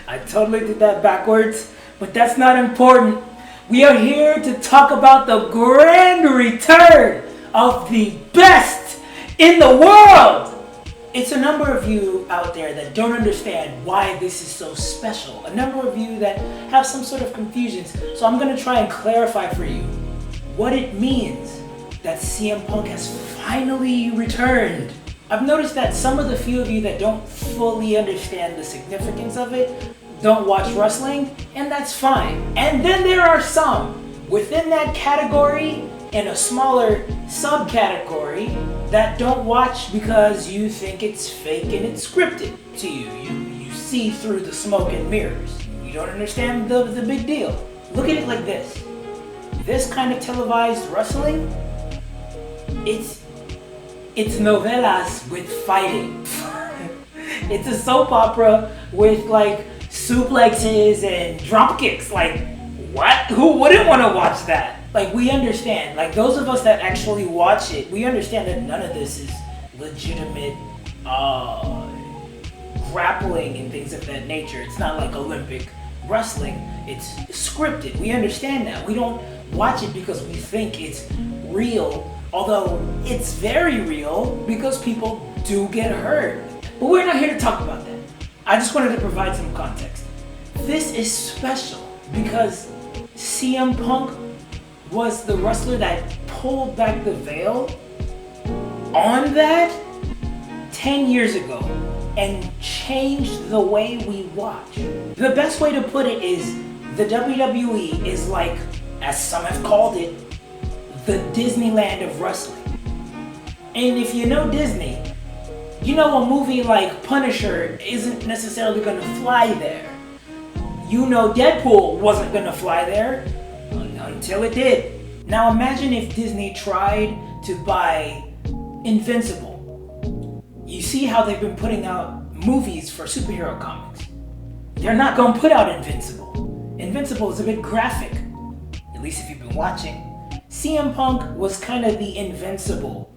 I totally did that backwards, but that's not important. We are here to talk about the grand return of the best in the world. It's a number of you out there that don't understand why this is so special. A number of you that have some sort of confusions. So I'm going to try and clarify for you what it means that CM Punk has finally returned. I've noticed that some of the few of you that don't fully understand the significance of it don't watch wrestling, and that's fine. And then there are some within that category in a smaller subcategory that don't watch because you think it's fake and it's scripted to you. You see through the smoke and mirrors. You don't understand the big deal. Look at it like this. This kind of televised wrestling, it's novelas with fighting. It's a soap opera with like suplexes and drop kicks. Like, what? Who wouldn't want to watch that? Like, we understand. Like, those of us that actually watch it, we understand that none of this is legitimate grappling and things of that nature. It's not like Olympic wrestling. It's scripted. We understand that. We don't watch it because we think it's real, although it's very real because people do get hurt. But we're not here to talk about that. I just wanted to provide some context. This is special because CM Punk was the wrestler that pulled back the veil on that 10 years ago and changed the way we watch. The best way to put it is the WWE is like, as some have called it, the Disneyland of wrestling. And if you know Disney, you know a movie like Punisher isn't necessarily gonna fly there. You know Deadpool wasn't gonna fly there until it did. Now imagine if Disney tried to buy Invincible. You see how they've been putting out movies for superhero comics. They're not gonna put out Invincible. Invincible is a bit graphic, at least if you've been watching. CM Punk was kind of the Invincible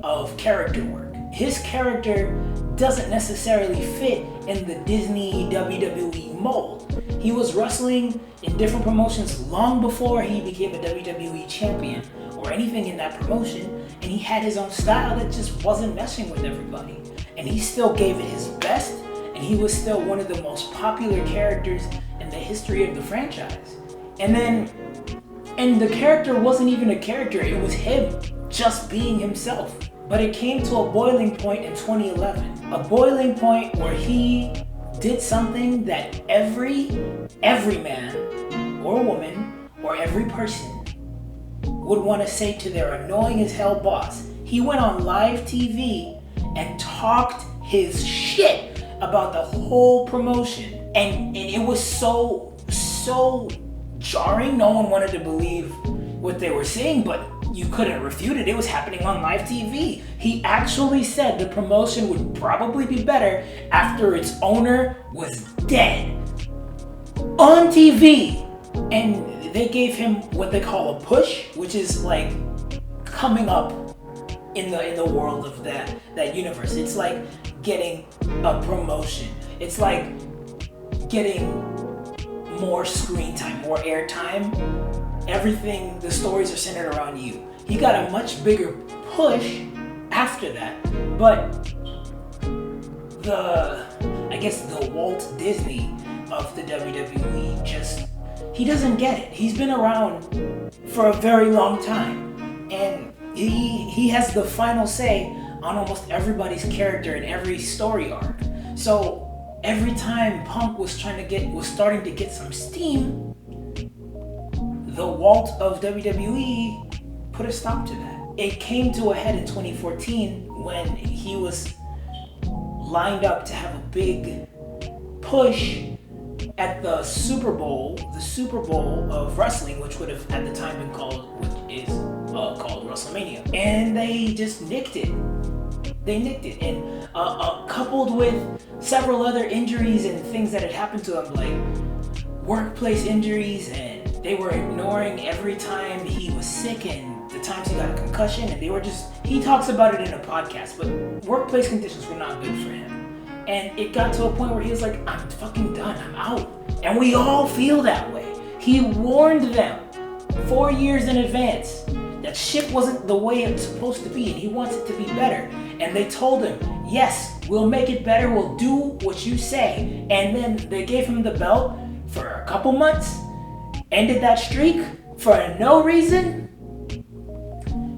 of character work. His character doesn't necessarily fit in the Disney WWE mold. He was wrestling in different promotions long before he became a WWE champion or anything in that promotion, and he had his own style that just wasn't meshing with everybody. And he still gave it his best, and he was still one of the most popular characters in the history of the franchise. And the character wasn't even a character, it was him just being himself. But it came to a boiling point in 2011. A boiling point where he did something that every man or woman or every person would want to say to their annoying as hell boss. He went on live TV and talked his shit about the whole promotion. And it was so jarring. No one wanted to believe what they were saying, but you couldn't refute it. It was happening on live TV. He actually said the promotion would probably be better after its owner was dead. On TV. And they gave him what they call a push, which is like coming up in the world of that universe. It's like getting a promotion. It's like getting more screen time, more air time. Everything, the stories are centered around you. He got a much bigger push after that, but the Walt Disney of the WWE he doesn't get it. He's been around for a very long time, and he has the final say on almost everybody's character in every story arc. So every time Punk was starting to get some steam, the Walt of WWE put a stop to that. It came to a head in 2014 when he was lined up to have a big push at the Super Bowl of wrestling, which would have at the time been called WrestleMania. And they just nicked it. And coupled with several other injuries and things that had happened to him, like workplace injuries, and they were ignoring every time he was sick and the times he got a concussion, and he talks about it in a podcast, but workplace conditions were not good for him. And it got to a point where he was like, I'm fucking done, I'm out. And we all feel that way. He warned them 4 years in advance that shit wasn't the way it's supposed to be and he wants it to be better. And they told him, yes, we'll make it better, we'll do what you say. And then they gave him the belt for a couple months, ended that streak for no reason,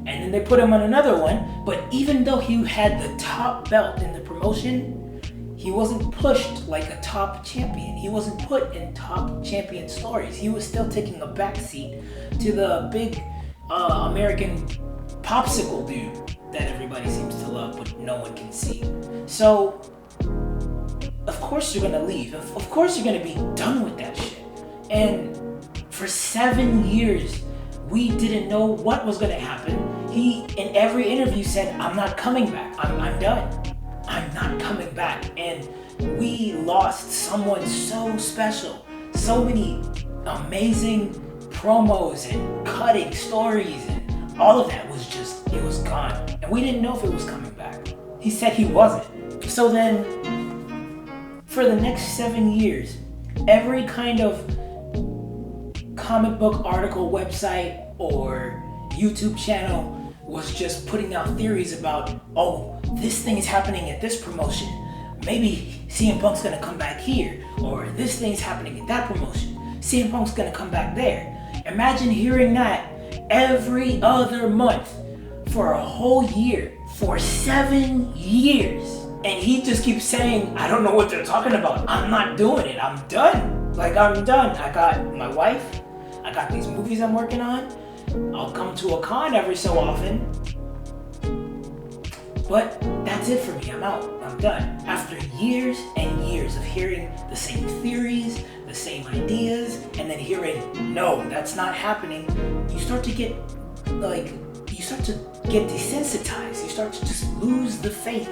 and then they put him on another one. But even though he had the top belt in the promotion, he wasn't pushed like a top champion. He wasn't put in top champion stories. He was still taking a backseat to the big American popsicle dude that everybody seems to love, but no one can see. So, of course you're gonna leave. Of course you're gonna be done with that shit. And for 7 years, we didn't know what was gonna happen. He, in every interview, said, I'm not coming back. I'm done. I'm not coming back. And we lost someone so special. So many amazing promos and cutting stories and all of that was just, it was gone. And we didn't know if it was coming back. He said he wasn't. So then, for the next 7 years, every kind of comic book article, website, or YouTube channel was just putting out theories about, oh, this thing is happening at this promotion. Maybe CM Punk's gonna come back here, or this thing's happening at that promotion. CM Punk's gonna come back there. Imagine hearing that every other month for a whole year, for 7 years. And he just keeps saying, I don't know what they're talking about. I'm not doing it. I'm done. Like, I'm done. I got my wife. I got these movies I'm working on. I'll come to a con every so often. But that's it for me. I'm out. I'm done. After years and years of hearing the same theories, the same ideas, and then hearing, no, that's not happening, you start to get desensitized. You start to just lose the faith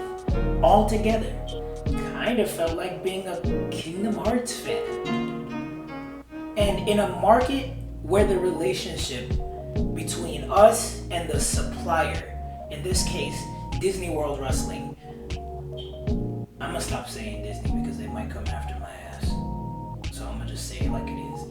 altogether. Kind of felt like being a Kingdom Hearts fan. And in a market where the relationship between us and the supplier, in this case, Disney World Wrestling, I'm gonna stop saying Disney because they might come after my ass. So I'm gonna just say it like it is.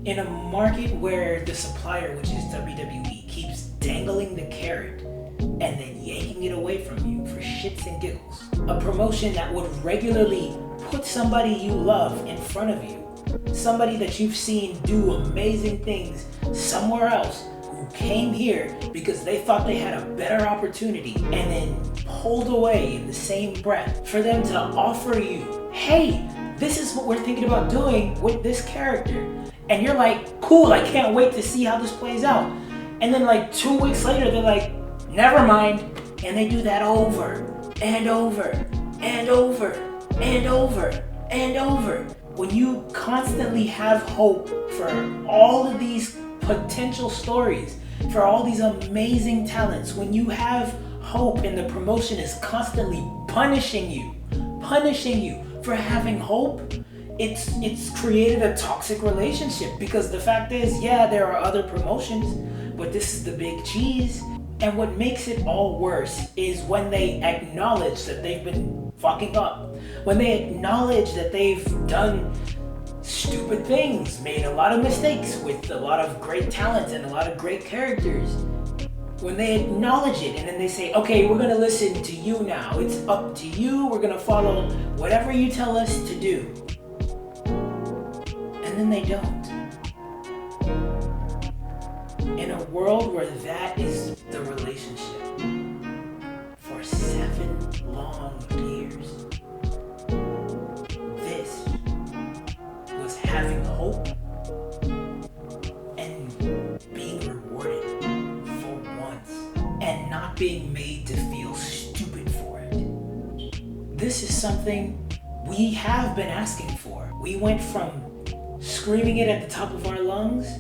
In a market where the supplier, which is WWE, keeps dangling the carrot and then yanking it away from you for shits and giggles. A promotion that would regularly put somebody you love in front of you. Somebody that you've seen do amazing things somewhere else, who came here because they thought they had a better opportunity and then pulled away in the same breath for them to offer you, hey, this is what we're thinking about doing with this character. And you're like, cool, I can't wait to see how this plays out. And then like 2 weeks later, they're like, never mind. And they do that over and over and over and over and over. When you constantly have hope for all of these potential stories, for all these amazing talents, when you have hope and the promotion is constantly punishing you for having hope, it's created a toxic relationship. Because the fact is, yeah, there are other promotions, but this is the big cheese. And what makes it all worse is when they acknowledge that they've been fucking up. When they acknowledge that they've done stupid things, made a lot of mistakes with a lot of great talent and a lot of great characters. When they acknowledge it and then they say, okay, we're gonna listen to you now. It's up to you. We're gonna follow whatever you tell us to do. And then they don't. In a world where that is the relationship for 7 long years, this was having hope and being rewarded for once and not being made to feel stupid for it. This is something we have been asking for. We went from screaming it at the top of our lungs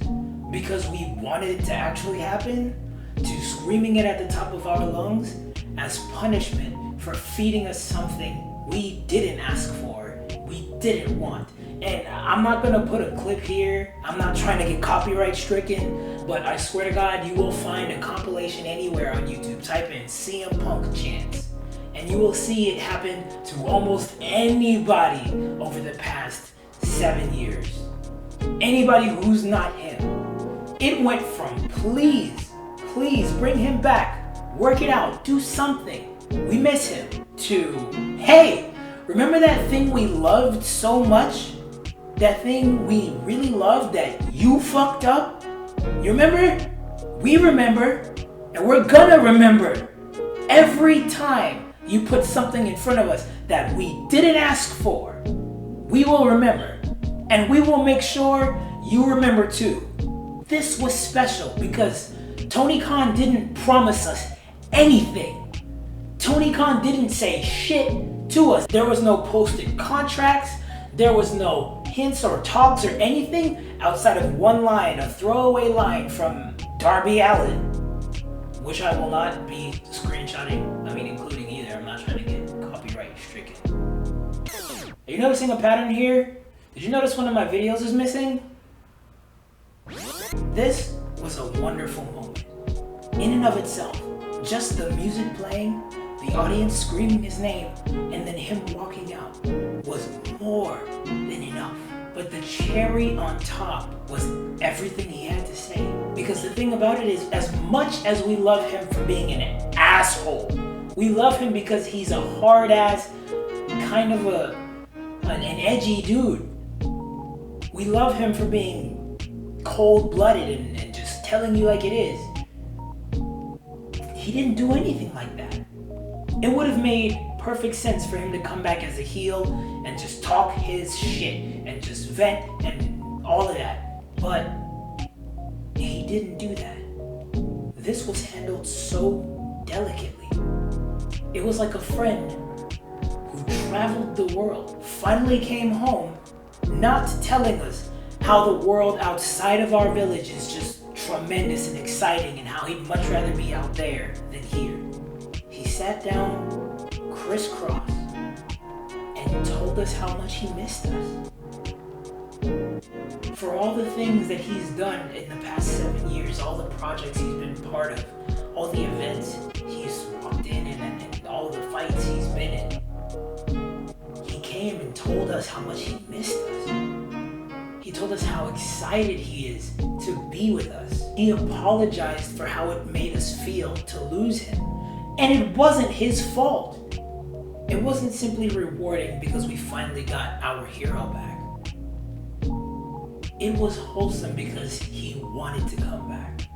because we wanted it to actually happen, to screaming it at the top of our lungs as punishment for feeding us something we didn't ask for, we didn't want. And I'm not gonna put a clip here, I'm not trying to get copyright stricken, but I swear to God, you will find a compilation anywhere on YouTube. Type in CM Punk chants, and you will see it happen to almost anybody over the past 7 years. Anybody who's not him. It went from please bring him back, work it out, do something, we miss him, to hey, remember that thing we loved so much? That thing we really loved that you fucked up? You remember? We remember, and we're gonna remember. Every time you put something in front of us that we didn't ask for, we will remember. And we will make sure you remember too. This was special because Tony Kahn didn't promise us anything. Tony Kahn didn't say shit to us. There was no posted contracts. There was no hints or talks or anything outside of one line, a throwaway line from Darby Allin, which I will not be screenshotting, including either. I'm not trying to get copyright stricken. Are you noticing a pattern here? Did you notice one of my videos is missing? This was a wonderful moment. In and of itself, just the music playing, the audience screaming his name, and then him walking out was more than enough. But the cherry on top was everything he had to say. Because the thing about it is, as much as we love him for being an asshole, we love him because he's a hard-ass, kind of an edgy dude. We love him for being cold-blooded and just telling you like it is. He didn't do anything like that. It would have made perfect sense for him to come back as a heel and just talk his shit and just vent and all of that. But he didn't do that. This was handled so delicately. It was like a friend who traveled the world, finally came home, not telling us how the world outside of our village is just tremendous and exciting and how he'd much rather be out there than here. He sat down, crisscross, and told us how much he missed us. For all the things that he's done in the past 7 years, all the projects he's been part of, all the events he's walked in and all the fights he's been in, he came and told us how much he missed us. He told us how excited he is to be with us. He apologized for how it made us feel to lose him. And it wasn't his fault. It wasn't simply rewarding because we finally got our hero back. It was wholesome because he wanted to come back.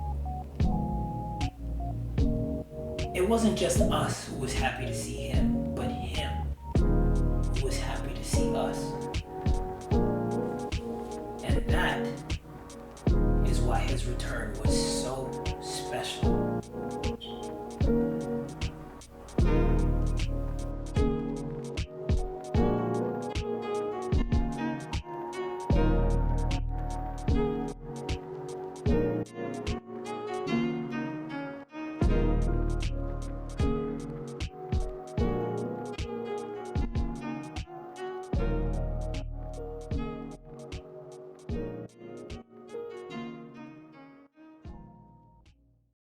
It wasn't just us who was happy to see him, but him who was happy to see us. And that is why his return was so special.